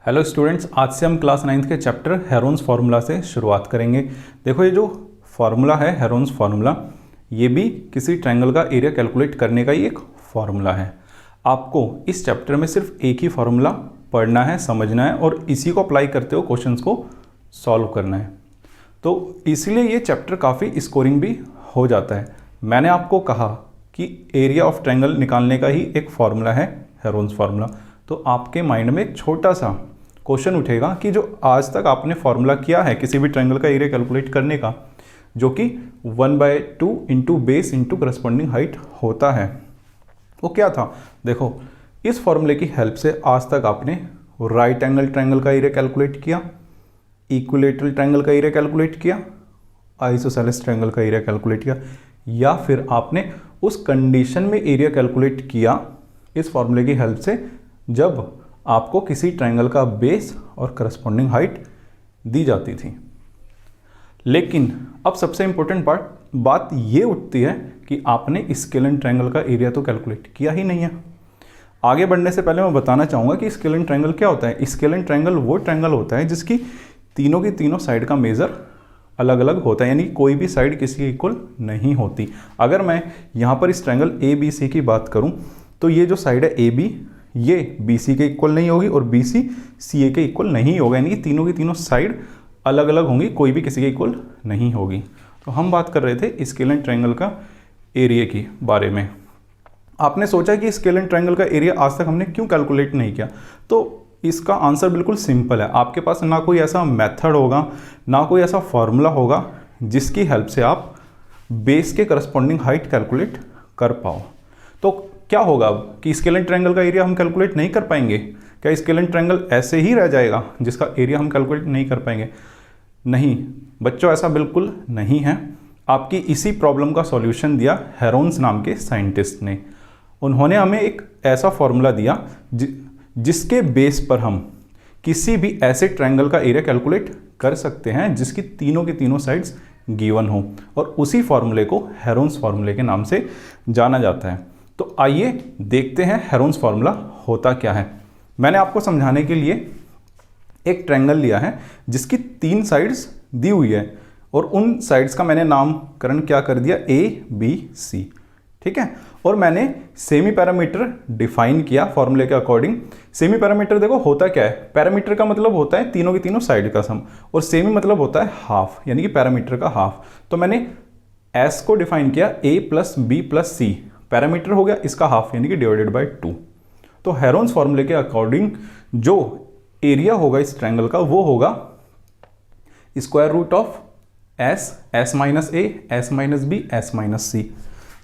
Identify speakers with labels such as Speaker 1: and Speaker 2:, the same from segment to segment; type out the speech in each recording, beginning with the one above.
Speaker 1: Hello students, आज से हम क्लास 9th के चैप्टर हेरोन्स फार्मूला से शुरुआत करेंगे। देखो, ये जो फार्मूला है हेरोन्स फार्मूला, ये भी किसी ट्रायंगल का एरिया कैलकुलेट करने का ही एक फार्मूला है। आपको इस चैप्टर में सिर्फ एक ही फार्मूला पढ़ना है, समझना है और इसी को अप्लाई करते हुए क्वेश्चंस को सॉल्व करना है। तो इसलिए ये चैप्टर काफ़ी स्कोरिंग भी हो जाता है। मैंने आपको कहा कि एरिया ऑफ ट्रायंगल निकालने का ही एक फार्मूला है हेरोन्स फार्मूला। तो आपके माइंड में एक छोटा सा क्वेश्चन उठेगा कि जो आज तक आपने फार्मूला किया है किसी भी ट्रायंगल का एरिया कैलकुलेट करने का, जो कि 1/2 into base into corresponding height होता है, वो क्या था। देखो, इस फार्मूले की हेल्प से आज तक आपने राइट एंगल ट्रायंगल का एरिया कैलकुलेट किया, इक्विलेटरल ट्रायंगल का एरिया कैलकुलेट किया, आइसोसेलेस ट्रायंगल का एरिया कैलकुलेट किया, या फिर आपने उस कंडीशन में एरिया कैलकुलेट किया इस फार्मूले की हेल्प से जब आपको किसी ट्रायंगल का बेस और करस्पॉन्डिंग हाइट दी जाती थी। लेकिन अब सबसे इंपॉर्टेंट बात ये उठती है कि आपने स्केलन ट्रायंगल का एरिया तो कैलकुलेट किया ही नहीं है। आगे बढ़ने से पहले मैं बताना चाहूँगा कि स्केलन ट्रायंगल क्या होता है। स्केलन ट्रायंगल वो ट्रायंगल होता है जिसकी तीनों की तीनों साइड का मेज़र अलग अलग होता है, यानी कोई भी साइड किसी के इक्वल नहीं होती। अगर मैं यहाँ पर इस ट्रायंगल ए बी सी की बात करूँ तो ये जो साइड है ए बी, ये बी सी के इक्वल नहीं होगी और बी सी सी ए के इक्वल नहीं होगा, यानी कि तीनों की तीनों साइड अलग अलग होंगी, कोई भी किसी के इक्वल नहीं होगी। तो हम बात कर रहे थे स्केलन ट्रायंगल का एरिया के बारे में। आपने सोचा कि स्केलन ट्रायंगल का एरिया आज तक हमने क्यों कैलकुलेट नहीं किया, तो इसका आंसर बिल्कुल सिंपल है। आपके पास ना कोई ऐसा मेथड होगा, ना कोई ऐसा फॉर्मूला होगा जिसकी हेल्प से आप बेस के करस्पॉन्डिंग हाइट कैलकुलेट कर पाओ। तो क्या होगा अब कि स्केलन ट्रायंगल का एरिया हम कैलकुलेट नहीं कर पाएंगे? क्या स्केलन ट्रायंगल ऐसे ही रह जाएगा जिसका एरिया हम कैलकुलेट नहीं कर पाएंगे? नहीं बच्चों, ऐसा बिल्कुल नहीं है। आपकी इसी प्रॉब्लम का सॉल्यूशन दिया हेरोन्स नाम के साइंटिस्ट ने। उन्होंने हमें एक ऐसा फॉर्मूला दिया जिसके बेस पर हम किसी भी ऐसे ट्रायंगल का एरिया कैलकुलेट कर सकते हैं जिसकी तीनों की तीनों साइड्स गिवन हो, और उसी फॉर्मूले को हेरोन्स फार्मूले के नाम से जाना जाता है। तो आइए देखते हैं हेरोन्स फार्मूला होता क्या है। मैंने आपको समझाने के लिए एक ट्रायंगल लिया है जिसकी 3 साइड्स दी हुई है और उन साइड्स का मैंने नामकरण क्या कर दिया, ए बी सी, ठीक है। और मैंने सेमी पैरामीटर डिफाइन किया फॉर्मूले के अकॉर्डिंग। सेमी पैरामीटर देखो होता क्या है, पैरामीटर का मतलब होता है तीनों की तीनों साइड का सम, और सेमी मतलब होता है हाफ, यानी कि पैरामीटर का हाफ। तो मैंने एस को डिफाइन किया ए प्लस बी प्लस सी, पैरामीटर हो गया इसका हाफ, यानी कि डिवाइडेड बाय 2। तो हेरोन्स फार्मूले के अकॉर्डिंग जो एरिया होगा इस ट्रायंगल का वो होगा square root of S minus A, S minus B, S minus C,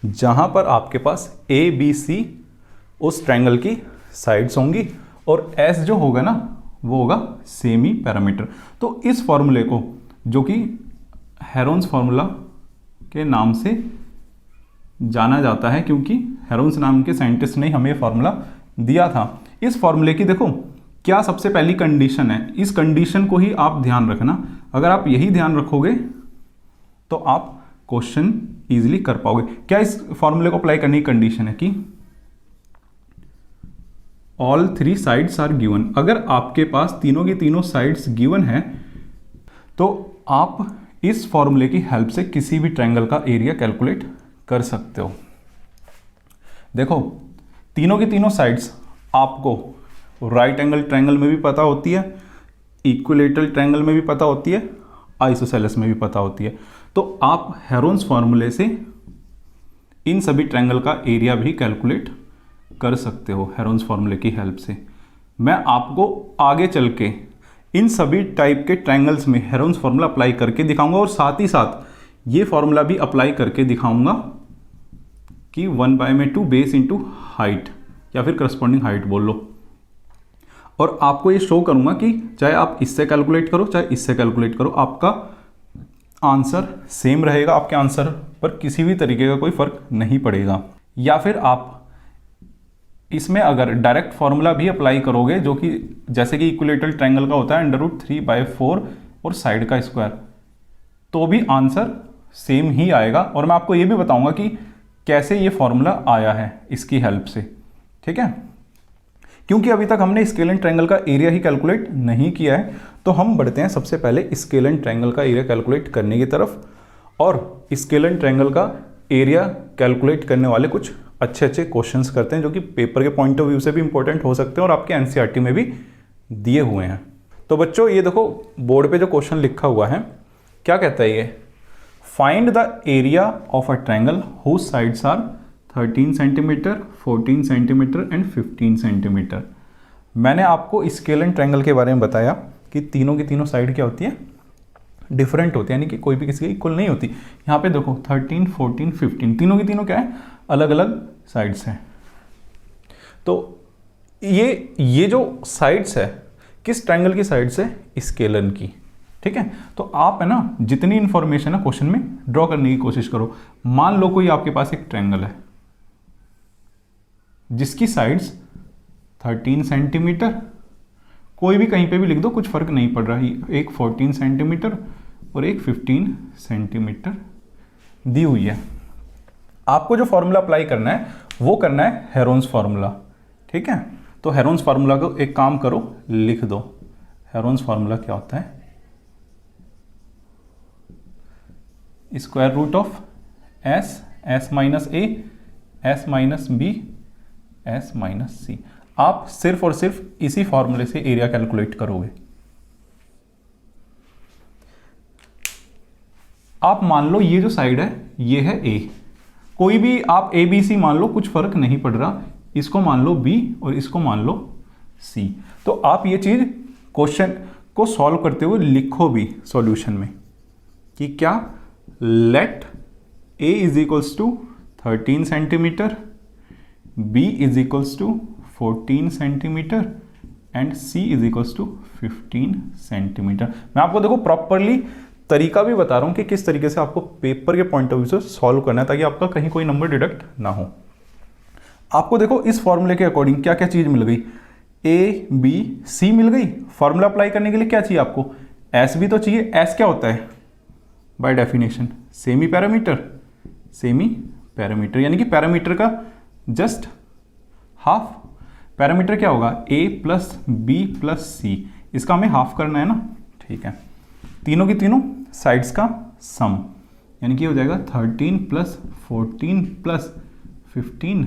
Speaker 1: जहां पर आपके पास ए बी सी उस ट्रायंगल की साइड्स होंगी और एस जो होगा ना वो होगा सेमी पैरामीटर। तो इस फॉर्मूले को, जो कि हेरोन्स फार्मूला के नाम से जाना जाता है क्योंकि हेरोन्स नाम के साइंटिस्ट ने हमें फार्मूला दिया था। इस फार्मूले की देखो क्या सबसे पहली कंडीशन है, इस कंडीशन को ही आप ध्यान रखना। अगर आप यही ध्यान रखोगे तो आप क्वेश्चन इजीली कर पाओगे। क्या इस फार्मूले को अप्लाई करने की कंडीशन है कि ऑल 3 साइड्स आर गिवन। अगर आपके पास तीनों की तीनों साइड्स गिवन है तो आप इस फार्मूले की हेल्प से किसी भी ट्रायंगल का एरिया कैलकुलेट कर सकते हो। देखो, तीनों की तीनों साइड्स आपको राइट एंगल ट्रायंगल में भी पता होती है, इक्विलेटरल ट्रायंगल में भी पता होती है, आइसोसेलेस में भी पता होती है। तो आप हेरोन्स फार्मूले से इन सभी ट्रायंगल का एरिया भी कैलकुलेट कर सकते हो हेरोन्स फार्मूले की हेल्प से। मैं आपको आगे चल के इन सभी टाइप के ट्रायंगल्स में हेरोन्स फार्मूला अप्लाई करके दिखाऊंगा और साथ ही साथ ये फॉर्मूला भी अप्लाई करके दिखाऊंगा कि 1/2 बेस इंटू हाइट या फिर करस्पॉन्डिंग हाइट बोल लो, और आपको ये शो करूंगा कि चाहे आप इससे कैलकुलेट करो चाहे इससे कैलकुलेट करो, आपका आंसर सेम रहेगा, आपके आंसर पर किसी भी तरीके का कोई फर्क नहीं पड़ेगा। या फिर आप इसमें अगर डायरेक्ट फॉर्मूला भी अप्लाई करोगे, जो कि जैसे कि इक्विलेटरल ट्रायंगल का होता है √3/4 और साइड का स्क्वायर, तो भी आंसर सेम ही आएगा। और मैं आपको ये भी बताऊंगा कि कैसे ये फॉर्मूला आया है इसकी हेल्प से, ठीक है। क्योंकि अभी तक हमने स्केल एंड ट्रायंगल का एरिया ही कैलकुलेट नहीं किया है, तो हम बढ़ते हैं सबसे पहले स्केल एंड ट्रायंगल का एरिया कैलकुलेट करने की तरफ। और स्केल एंड ट्रायंगल का एरिया कैलकुलेट करने वाले कुछ अच्छे अच्छे क्वेश्चंस करते हैं, जो कि पेपर के पॉइंट ऑफ व्यू से भी इंपॉर्टेंट हो सकते हैं और आपके एनसीईआरटी में भी दिए हुए हैं। तो बच्चों ये देखो बोर्ड पे जो क्वेश्चन लिखा हुआ है, क्या कहता है ये, find the area of a triangle whose sides are 13 centimetre, 14 centimetre and 15 centimetre. मैंने आपको स्केल एंड ट्रायंगल के बारे में बताया कि तीनों की तीनों साइड क्या होती है, डिफरेंट होती है, यानी कि कोई भी किसी की इक्वल नहीं होती। यहाँ पे देखो 13, 14, 15 तीनों की तीनों क्या है, अलग अलग साइड्स हैं। तो ये जो साइड्स है किस ट्रायंगल की साइड्स है, स्केलर की। ठीक है, तो आप है ना जितनी इंफॉर्मेशन है क्वेश्चन में ड्रॉ करने की कोशिश करो। मान लो कोई आपके पास एक ट्रायंगल है जिसकी साइड्स 13 सेंटीमीटर, कोई भी कहीं पे भी लिख दो, कुछ फर्क नहीं पड़ रहा है, एक 14 सेंटीमीटर और एक 15 सेंटीमीटर दी हुई है। आपको जो फॉर्मूला अप्लाई करना है वो करना है हेरोन्स फार्मूला। ठीक है, तो हेरोन्स फार्मूला को एक काम करो, लिख दो। हेरोन्स फार्मूला क्या होता है, square root of S minus A, S minus B, S minus C. आप सिर्फ और सिर्फ इसी फॉर्मूले से एरिया कैलकुलेट करोगे। आप मान लो ये जो साइड है ये है ए, कोई भी आप ए बी सी मान लो, कुछ फर्क नहीं पड़ रहा, इसको मान लो बी और इसको मान लो सी। तो आप ये चीज क्वेश्चन को सॉल्व करते हुए लिखो भी सॉल्यूशन में कि क्या, let A is equals to 13 centimetre, B is equals to 14 centimetre and C is equals to 15 centimetre. मैं आपको देखो प्रॉपरली तरीका भी बता रहा हूं कि किस तरीके से आपको पेपर के पॉइंट ऑफ व्यू से सॉल्व करना है, ताकि आपका कहीं कोई नंबर डिडक्ट ना हो। आपको देखो इस फॉर्मूले के अकॉर्डिंग क्या क्या चीज मिल गई, ए बी सी मिल गई। फॉर्मूला अप्लाई करने के लिए क्या चाहिए आपको, एस भी तो चाहिए। एस क्या होता है by definition, semi parameter, semi parameter यानी कि पैरामीटर का जस्ट हाफ। पैरामीटर क्या होगा, ए प्लस बी प्लस सी, इसका हमें हाफ करना है ना। ठीक है, तीनों की तीनों साइड्स का सम, यानी कि हो जाएगा 13 प्लस 14 प्लस 15,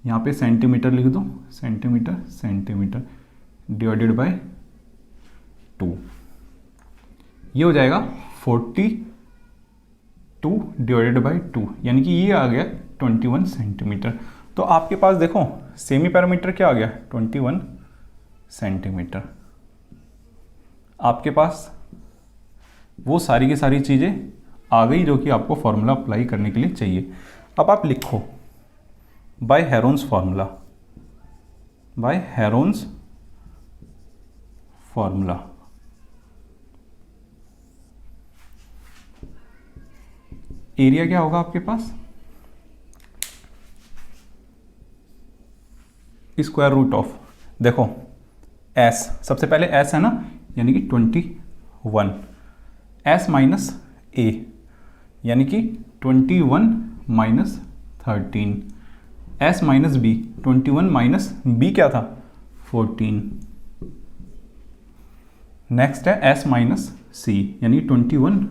Speaker 1: यहाँ पे सेंटीमीटर लिख दो, सेंटीमीटर सेंटीमीटर डिवाइडेड बाय 2, ये हो जाएगा 42 डिवाइडेड बाय 2, यानी कि ये आ गया 21 सेंटीमीटर। तो आपके पास देखो सेमी पैरामीटर क्या आ गया, 21 सेंटीमीटर। आपके पास वो सारी की सारी चीज़ें आ गई जो कि आपको फॉर्मूला अप्लाई करने के लिए चाहिए। अब आप लिखो by Heron's formula, by Heron's formula. Area क्या होगा आपके पास, स्क्वायर रूट ऑफ, देखो एस, सबसे पहले एस है ना, यानी कि 21, एस माइनस ए यानी कि 21 minus 13, S minus B, 21 minus B क्या था 14, नेक्स्ट है एस माइनस सी यानी 21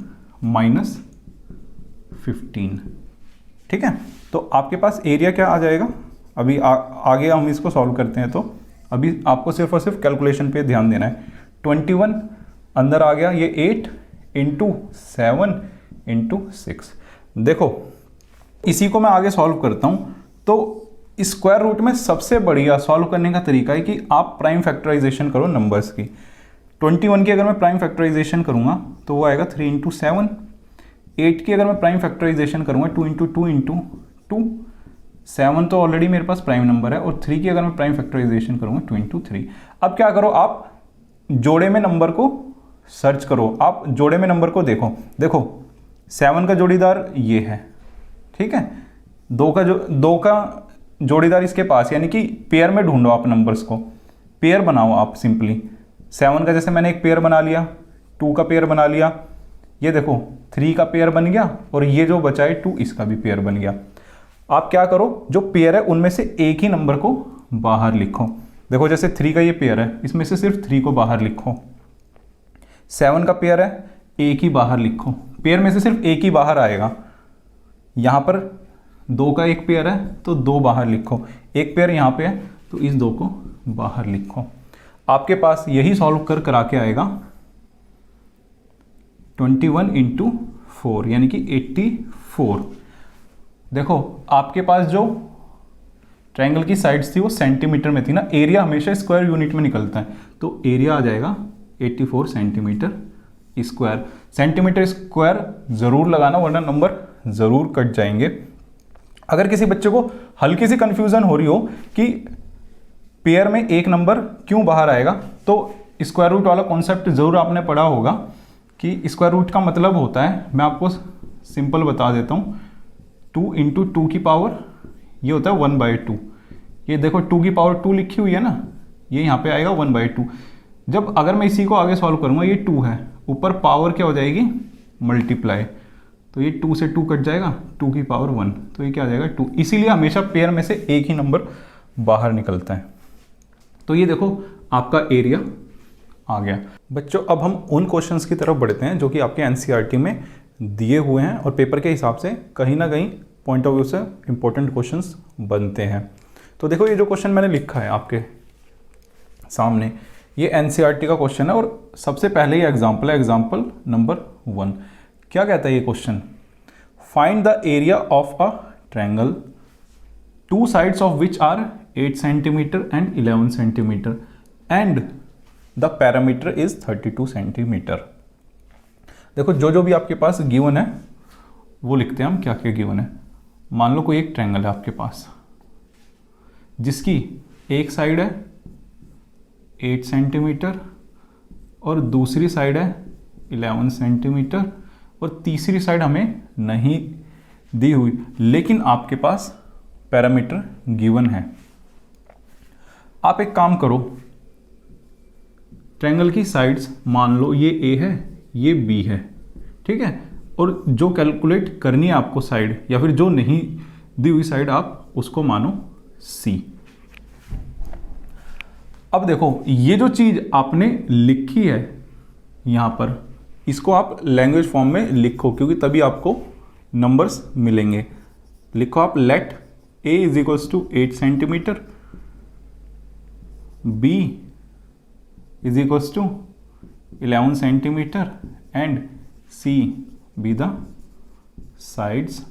Speaker 1: माइनस 15। ठीक है, तो आपके पास एरिया क्या आ जाएगा। अभी आगे हम इसको सॉल्व करते हैं, तो अभी आपको सिर्फ और सिर्फ कैलकुलेशन पे ध्यान देना है। 21 अंदर आ गया, ये 8 इंटू 7 इंटू 6। देखो इसी को मैं आगे सॉल्व करता हूँ। तो स्क्वायर रूट में सबसे बढ़िया सॉल्व करने का तरीका है कि आप प्राइम फैक्टराइजेशन करो नंबर्स की। 21 की अगर मैं प्राइम फैक्टराइजेशन करूँगा तो वो आएगा 3 इंटू 7। 8 की अगर मैं प्राइम फैक्टराइजेशन करूँगा 2 इंटू 2 इंटू 2, 7 तो ऑलरेडी मेरे पास प्राइम नंबर है, और 3 की अगर मैं प्राइम फैक्टराइजेशन करूँगा 2 इंटू 3। अब क्या करो, आप जोड़े में नंबर को सर्च करो, आप जोड़े में नंबर को देखो। देखो 7 का जोड़ीदार ये है, ठीक है, 2 का जोड़ीदार इसके पास, यानी कि पेयर में ढूंढो आप नंबर्स को, पेयर बनाओ आप सिंपली। 7 का जैसे मैंने एक पेयर बना लिया, 2 का पेयर बना लिया, ये देखो 3 का पेयर बन गया, और ये जो बचा है 2 इसका भी पेयर बन गया। आप क्या करो, जो पेयर है उनमें से एक ही नंबर को बाहर लिखो। देखो जैसे 3 का ये पेयर है, इसमें से सिर्फ 3 को बाहर लिखो। 7 का पेयर है, एक ही बाहर लिखो। पेयर में से सिर्फ एक ही बाहर आएगा। यहाँ पर 2 का एक पेयर है तो 2 बाहर लिखो। एक पेयर यहाँ पे है तो इस 2 को बाहर लिखो। आपके पास यही सॉल्व करा के आएगा 21 × 4 यानी कि 84। देखो आपके पास जो ट्रायंगल की साइड्स थी वो सेंटीमीटर में थी ना, एरिया हमेशा स्क्वायर यूनिट में निकलता है, तो एरिया आ जाएगा 84 सेंटीमीटर स्क्वायर। सेंटीमीटर स्क्वायर ज़रूर लगाना वरना नंबर ज़रूर कट जाएंगे। अगर किसी बच्चे को हल्की सी कंफ्यूजन हो रही हो कि पेयर में एक नंबर क्यों बाहर आएगा, तो स्क्वायर रूट वाला कॉन्सेप्ट ज़रूर आपने पढ़ा होगा कि स्क्वायर रूट का मतलब होता है, मैं आपको सिंपल बता देता हूँ, 2 × 2 की पावर ये होता है 1/2। ये देखो 2 की पावर 2 लिखी हुई है ना, ये यहाँ पे आएगा 1/2। जब अगर मैं इसी को आगे सॉल्व करूँगा, ये 2 है, ऊपर पावर क्या हो जाएगी मल्टीप्लाई, तो ये 2 से 2 कट जाएगा, 2 की पावर 1, तो ये क्या आ जाएगा 2। इसीलिए हमेशा पेयर में से एक ही नंबर बाहर निकलता है। तो ये देखो आपका एरिया आ गया। बच्चों अब हम उन क्वेश्चंस की तरफ बढ़ते हैं जो कि आपके एनसीईआरटी में दिए हुए हैं और पेपर के हिसाब से कहीं ना कहीं पॉइंट ऑफ व्यू से इंपॉर्टेंट क्वेश्चंस बनते हैं। तो देखो ये जो क्वेश्चन मैंने लिखा है आपके सामने, ये एनसीईआरटी का क्वेश्चन है और सबसे पहले ये एग्जाम्पल है, एग्जाम्पल नंबर 1। क्या कहता है ये question? Find the area of a triangle, 2 sides of which are 8 centimetre and 11 centimetre and the parameter is 32 centimetre. देखो जो जो भी आपके पास गिवन है वो लिखते हैं हम, क्या क्या गिवन है। मान लो कोई एक ट्रायंगल है आपके पास जिसकी एक साइड है 8 सेंटीमीटर और दूसरी साइड है 11 सेंटीमीटर और तीसरी साइड हमें नहीं दी हुई, लेकिन आपके पास पैरामीटर गिवन है। आप एक काम करो, ट्रायंगल की साइड्स मान लो ये ए है, ये बी है, ठीक है, और जो कैलकुलेट करनी है आपको साइड या फिर जो नहीं दी हुई साइड आप उसको मानो सी। अब देखो ये जो चीज आपने लिखी है यहां पर, इसको आप लैंग्वेज फॉर्म में लिखो क्योंकि तभी आपको नंबर्स मिलेंगे। लिखो आप let A is equals to 8 centimetre, B is equals to 11 centimetre and C be the sides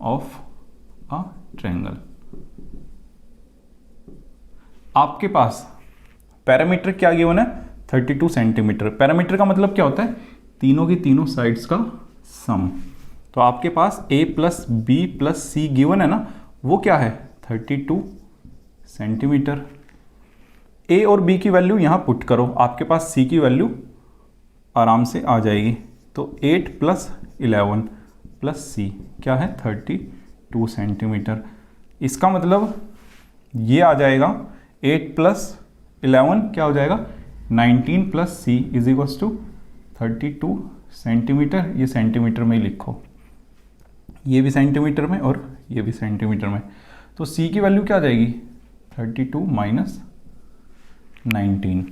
Speaker 1: of a triangle। आपके पास पैरामीटर क्या गिवन है 32 सेंटीमीटर। पैरामीटर का मतलब क्या होता है? तीनों की तीनों साइड्स का सम। तो आपके पास a plus B plus C given है ना, वो क्या है 32 सेंटीमीटर। a और b की वैल्यू यहां पुट करो, आपके पास c की वैल्यू आराम से आ जाएगी। तो 8 + 11 + c क्या है 32 सेंटीमीटर। इसका मतलब ये आ जाएगा 8 + 11 क्या हो जाएगा 19 + c is equals to 32 centimetre. ये सेंटीमीटर में ही लिखो, ये भी सेंटीमीटर में और ये भी सेंटीमीटर में। तो c की वैल्यू क्या आ जाएगी 32 - 19,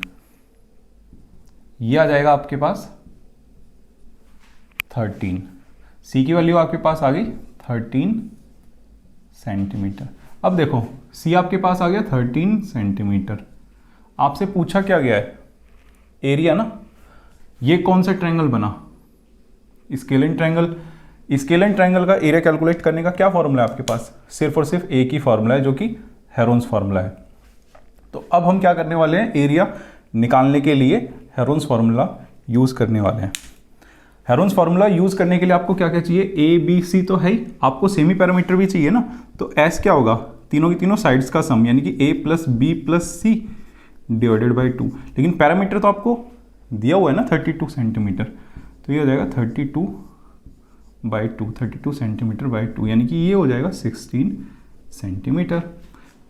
Speaker 1: ये आ जाएगा आपके पास 13। c की वैल्यू आपके पास आ गई 13 सेंटीमीटर। अब देखो c आपके पास आ गया 13 सेंटीमीटर। आपसे पूछा क्या गया है एरिया ना। ये कौन सा ट्रायंगल बना स्केलिन ट्रायंगल। स्केलिन ट्रायंगल का एरिया कैलकुलेट करने का क्या फॉर्मूला है आपके पास? सिर्फ और सिर्फ एक ही फॉर्मूला है जो कि हेरोन्स फॉर्मूला है। तो अब हम क्या करने वाले हैं, एरिया निकालने के लिए हेरोन्स फॉर्मूला यूज करने वाले हैं। हेरोन्स फार्मूला यूज करने के लिए आपको क्या क्या चाहिए, ए बी सी तो है ही, आपको सेमी पैरामीटर भी चाहिए ना। तो एस क्या होगा तीनों की तीनों साइड्स का सम, यानी कि a + b + c / 2। लेकिन पैरामीटर तो आपको दिया हुआ है ना 32 सेंटीमीटर, तो ये हो जाएगा 32 सेंटीमीटर / 2, यानी कि ये हो जाएगा 16 सेंटीमीटर।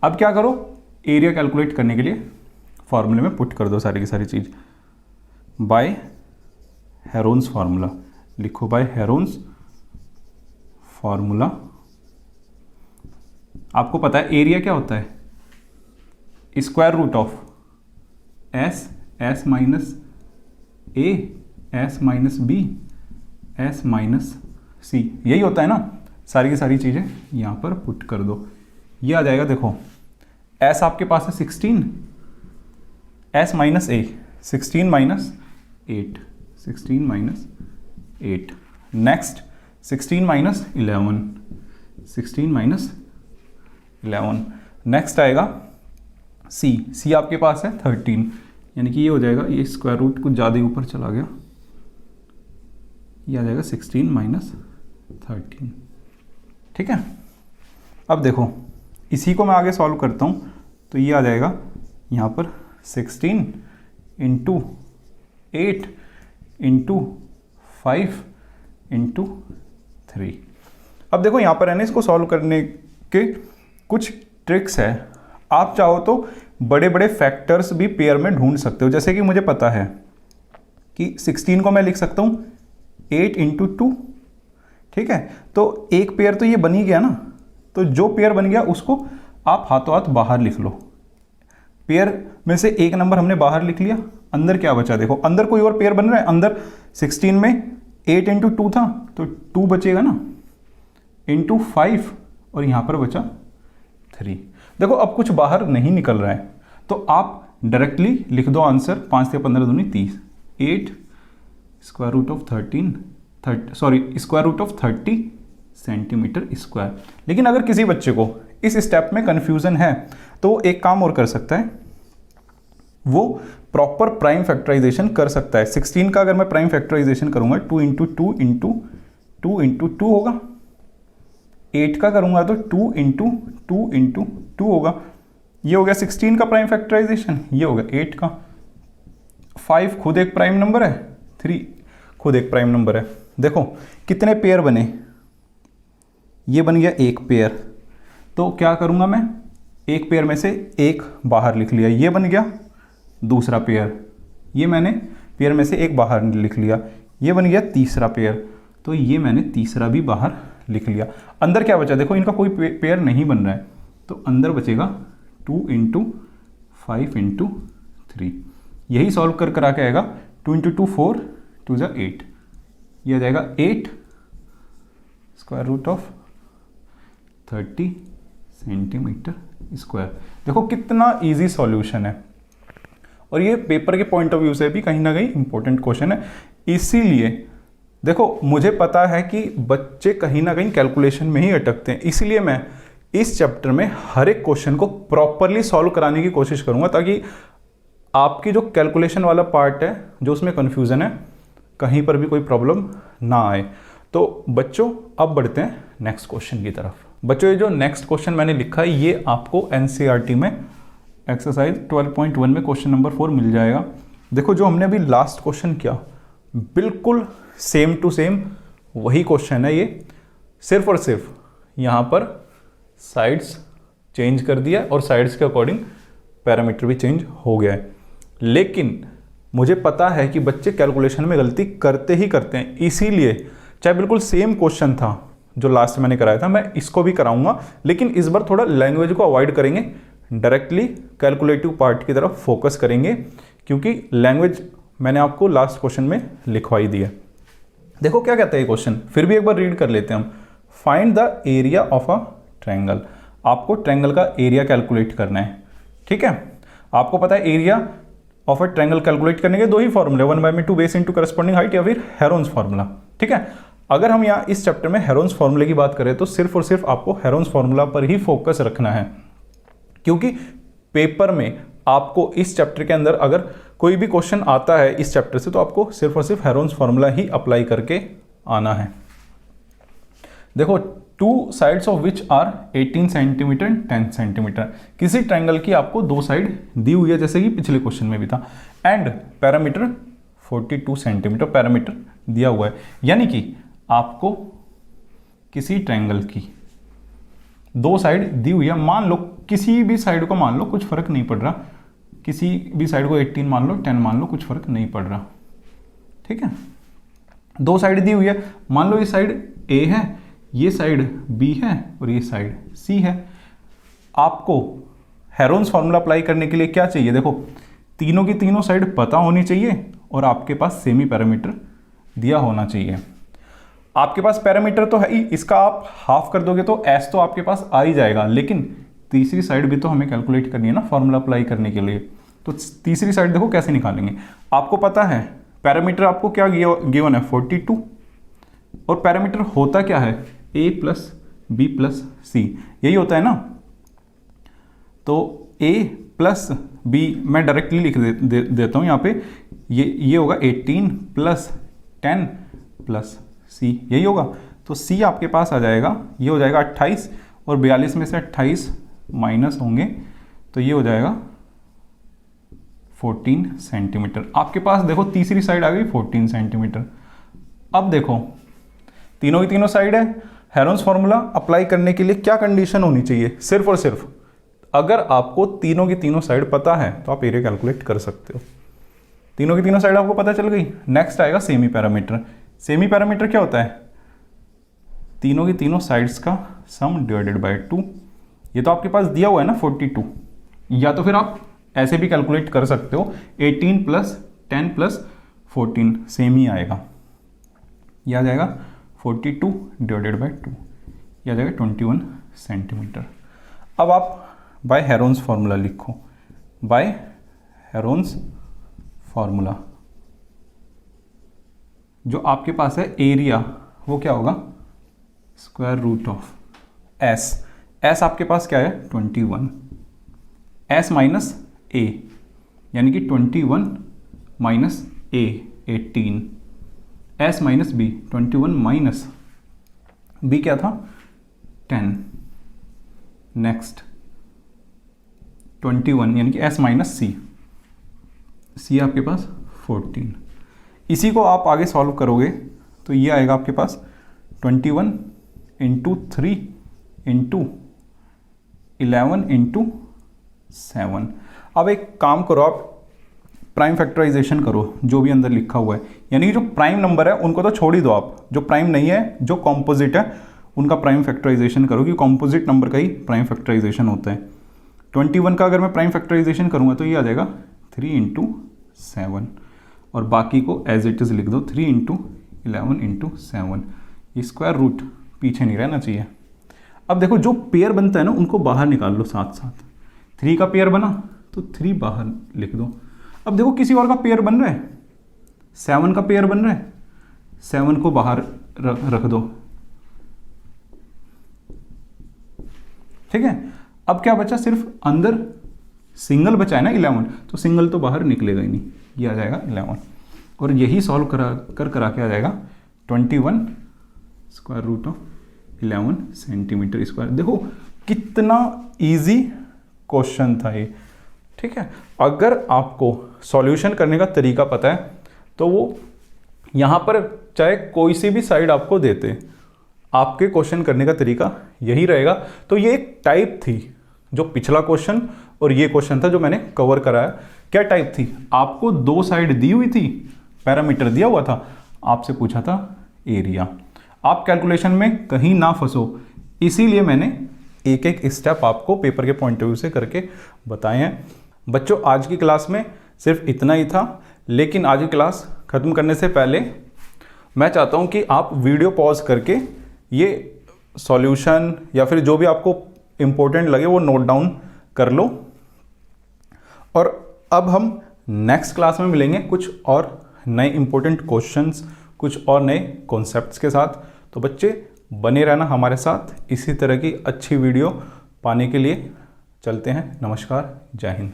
Speaker 1: अब क्या करो, एरिया कैलकुलेट करने के लिए फॉर्मूले में पुट कर दो सारी की सारी चीज़। बाय हेरोन्स फार्मूला लिखो, बाय हेरोन्स फार्मूला। आपको पता है एरिया क्या होता है, square root of S, S minus A, S minus B, S minus C, यही होता है ना। सारी की सारी चीज़ें यहाँ पर पुट कर दो, ये आ जाएगा। देखो एस आपके पास है 16, एस माइनस ए 16 minus 8, 16 minus 8, next 16 minus 11, 16 minus 11, next आएगा सी, सी आपके पास है 13, यानी कि ये हो जाएगा, ये स्क्वायर रूट कुछ ज़्यादा ही ऊपर चला गया, ये आ जाएगा 16 माइनस 13, ठीक है। अब देखो इसी को मैं आगे सॉल्व करता हूँ, तो ये आ जाएगा यहाँ पर 16 इंटू 8 इंटू 5 इंटू 3। अब देखो यहाँ पर है ना, इसको सॉल्व करने के कुछ ट्रिक्स है। आप चाहो तो बड़े बड़े फैक्टर्स भी पेयर में ढूंढ सकते हो, जैसे कि मुझे पता है कि 16 को मैं लिख सकता हूँ 8 इंटू 2, ठीक है। तो एक पेयर तो ये बन ही गया ना, तो जो पेयर बन गया उसको आप हाथों हाथ बाहर लिख लो। पेयर में से एक नंबर हमने बाहर लिख लिया, अंदर क्या बचा, देखो अंदर कोई और पेयर बन रहा है। अंदर 16 में 8 इंटू 2 था, तो 2 बचेगा ना, इंटू 5, और यहाँ पर बचा 3। देखो अब कुछ बाहर नहीं निकल रहा है, तो आप डायरेक्टली लिख दो आंसर, 5 से 15 दूनी 30, 8 square root of 30 centimetre square. लेकिन अगर किसी बच्चे को इस स्टेप में कन्फ्यूजन है, तो एक काम और कर सकता है, वो प्रॉपर प्राइम फैक्टराइजेशन कर सकता है। 16 का अगर मैं प्राइम फैक्टराइजेशन करूंगा 2 इंटू 2 इंटू 2 इंटू 2 होगा, 8 का करूंगा तो 2 इंटू 2 इंटू 2 होगा, ये हो गया 16 का प्राइम फैक्टराइजेशन, ये हो गया 8 का। 5 खुद एक प्राइम नंबर है, 3 खुद एक प्राइम नंबर है। देखो कितने पेयर बने, ये बन गया एक पेयर, तो क्या करूंगा मैं, एक पेयर में से एक बाहर लिख लिया, ये बन गया दूसरा पेयर, ये मैंने पेयर में से एक बाहर लिख लिया, ये बन गया तीसरा पेयर, तो ये मैंने तीसरा भी बाहर लिख लिया। अंदर क्या बचा, देखो इनका कोई पेयर नहीं बन रहा है, तो अंदर बचेगा 2 इंटू 5 इंटू 3। यही सॉल्व कर आके आएगा 2 इंटू 2 4, 2 जा 8, ये आ जाएगा 8 square root of 30 centimetre square. देखो कितना इजी सॉल्यूशन है, और ये पेपर के पॉइंट ऑफ व्यू से भी कहीं ना कहीं इंपॉर्टेंट क्वेश्चन है। इसीलिए देखो मुझे पता है कि बच्चे कहीं ना कहीं कैलकुलेशन में ही अटकते हैं, इसलिए मैं इस चैप्टर में हर एक क्वेश्चन को प्रॉपरली सॉल्व कराने की कोशिश करूंगा, ताकि आपकी जो कैलकुलेशन वाला पार्ट है, जो उसमें कन्फ्यूज़न है, कहीं पर भी कोई प्रॉब्लम ना आए। तो बच्चों अब बढ़ते हैं नेक्स्ट क्वेश्चन की तरफ। बच्चों ये जो नेक्स्ट क्वेश्चन मैंने लिखा है, ये आपको एनसीईआरटी में एक्सरसाइज 12.1 में क्वेश्चन नंबर 4 मिल जाएगा। देखो जो हमने अभी लास्ट क्वेश्चन किया, बिल्कुल सेम टू सेम वही क्वेश्चन है ये, सिर्फ और सिर्फ यहाँ पर साइड्स चेंज कर दिया और साइड्स के अकॉर्डिंग पैरामीटर भी चेंज हो गया है। लेकिन मुझे पता है कि बच्चे कैलकुलेशन में गलती करते ही करते हैं, इसीलिए चाहे बिल्कुल सेम क्वेश्चन था जो लास्ट मैंने कराया था, मैं इसको भी कराऊंगा, लेकिन इस बार थोड़ा लैंग्वेज को अवॉइड करेंगे, डायरेक्टली कैलकुलेटिव पार्ट की तरफ फोकस करेंगे, क्योंकि लैंग्वेज मैंने आपको लास्ट क्वेश्चन में लिखवाई दी है। देखो क्या कहता है ये क्वेश्चन, फिर भी एक बार रीड कर लेते हैं हम। Find the area of a triangle. आपको ट्रायंगल का एरिया कैलकुलेट करना है, ठीक है। आपको पता है area of a triangle calculate करने के दो ही फॉर्मूले, 1/2 बेस इंटू करस्पॉन्डिंग हाइट या फिर हेरोन्स फार्मूला, ठीक है। अगर हम यहाँ इस चैप्टर में हेरोन्स फार्मूले की बात करें तो सिर्फ और सिर्फ आपको हेरोन्स फार्मूला पर ही फोकस रखना है, क्योंकि पेपर में आपको इस चैप्टर के अंदर अगर कोई भी क्वेश्चन आता है इस चैप्टर से, तो आपको सिर्फ और सिर्फ हेरोन्स फार्मूला ही अप्लाई करके आना है। देखो 2 sides of which are 18 centimetre 10 centimetre. किसी ट्रायंगल की आपको 2 साइड दी हुई है, जैसे कि पिछले क्वेश्चन में भी था, एंड पैरामीटर 42 सेंटीमीटर पैरामीटर दिया हुआ है। यानी कि आपको किसी ट्रायंगल की 2 साइड दी हुई है, मान लो किसी भी साइड को मान लो, कुछ फर्क नहीं पड़ रहा, किसी भी साइड को 18 मान लो, 10 मान लो, कुछ फर्क नहीं पड़ रहा, ठीक है। 2 साइड दी हुई है, मान लो ये साइड ए है, ये साइड बी है और ये साइड सी है। आपको हेरोन्स फार्मूला अप्लाई करने के लिए क्या चाहिए, देखो तीनों की तीनों साइड पता होनी चाहिए और आपके पास सेमी पैरामीटर दिया होना चाहिए। आपके पास पैरामीटर तो है ही, इसका आप हाफ कर दोगे तो एस तो आपके पास आ ही जाएगा, लेकिन तीसरी साइड भी तो हमें कैलकुलेट करनी है ना फार्मूला अप्लाई करने के लिए। तो तीसरी साइड देखो कैसे निकालेंगे। आपको पता है पैरामीटर आपको क्या गिवन है 42, और पैरामीटर होता क्या है a प्लस बी प्लस सी, यही होता है ना। तो a प्लस बी मैं डायरेक्टली लिख देता हूँ यहाँ पे, ये होगा 18 प्लस 10 प्लस सी, यही होगा। तो c आपके पास आ जाएगा, ये हो जाएगा 28 और 42 में से 28 माइनस होंगे तो ये हो जाएगा 14 सेंटीमीटर। आपके पास देखो तीसरी साइड आ गई 14 सेंटीमीटर। अब देखो तीनों की तीनों साइड है, हेरोन्स फार्मूला अप्लाई करने के लिए क्या कंडीशन होनी चाहिए, सिर्फ और सिर्फ अगर आपको तीनों की तीनों साइड पता है तो आप एरिया कैलकुलेट कर सकते हो। तीनों की तीनों साइड आपको पता चल गई। नेक्स्ट आएगा सेमी पैरामीटर। सेमी पैरामीटर क्या होता है, तीनों की तीनों साइड्स का सम डिवाइडेड बाय 2। ये तो आपके पास दिया हुआ है ना 42, या तो फिर आप ऐसे भी कैलकुलेट कर सकते हो 18 प्लस 10 प्लस 14 सेम ही आएगा। यह आ जाएगा 42 डिवाइडेड बाय 2, यह आ जाएगा 21 सेंटीमीटर। अब आप बाय हेरोन्स फार्मूला लिखो, बाय हेरोन्स फार्मूला जो आपके पास है एरिया वो क्या होगा स्क्वायर रूट ऑफ एस आपके पास क्या है 21, एस माइनस ए यानी कि 21 minus A 18, S minus B 21 minus B क्या था 10, नेक्स्ट 21 यानी कि एस माइनस सी आपके पास 14। इसी को आप आगे सॉल्व करोगे तो ये आएगा आपके पास 21 इंटू 3 इंटू 11 इंटू 7। अब एक काम करो, आप प्राइम फैक्टराइजेशन करो जो भी अंदर लिखा हुआ है, यानी कि जो प्राइम नंबर है उनको तो छोड़ ही दो आप, जो प्राइम नहीं है जो कॉम्पोजिट है उनका प्राइम फैक्टराइजेशन करो, क्योंकि कॉम्पोजिट नंबर का ही प्राइम फैक्टराइजेशन होता है। 21 का अगर मैं प्राइम फैक्टराइजेशन करूँगा तो ये आ जाएगा 3 इंटू 7 और बाकी को एज इट इज़ लिख दो 3 इंटू 11 इंटू 7। ये स्क्वायर रूट पीछे नहीं रहना चाहिए। अब देखो जो पेयर बनता है ना उनको बाहर निकाल लो साथ साथ। 3 का पेयर बना तो 3 बाहर लिख दो। अब देखो किसी और का पेयर बन रहा है, 7 का पेयर बन रहा है, 7 को बाहर रख दो, ठीक है। अब क्या बचा, सिर्फ अंदर सिंगल बचा है ना 11, तो सिंगल तो बाहर निकलेगा ही नहीं, ये आ जाएगा 11 और यही सॉल्व करा के आ जाएगा 21 square root of 11 centimetre square. देखो कितना इजी क्वेश्चन था ये, ठीक है। अगर आपको सॉल्यूशन करने का तरीका पता है तो वो यहाँ पर चाहे कोई सी भी साइड आपको देते, आपके क्वेश्चन करने का तरीका यही रहेगा। तो ये एक टाइप थी, जो पिछला क्वेश्चन और ये क्वेश्चन था जो मैंने कवर कराया। क्या टाइप थी, आपको 2 साइड दी हुई थी, पैरामीटर दिया हुआ था, आपसे पूछा था एरिया। आप कैलकुलेशन में कहीं ना फंसो, इसीलिए मैंने एक एक स्टेप आपको पेपर के पॉइंट ऑफ व्यू से करके बताए हैं। बच्चों आज की क्लास में सिर्फ इतना ही था, लेकिन आज की क्लास ख़त्म करने से पहले मैं चाहता हूं कि आप वीडियो पॉज करके ये सॉल्यूशन या फिर जो भी आपको इम्पोर्टेंट लगे वो नोट डाउन कर लो। और अब हम नेक्स्ट क्लास में मिलेंगे कुछ और नए इम्पोर्टेंट क्वेश्चंस, कुछ और नए कॉन्सेप्ट्स के साथ। तो बच्चे बने रहना हमारे साथ, इसी तरह की अच्छी वीडियो पाने के लिए चलते हैं। नमस्कार, जय हिंद।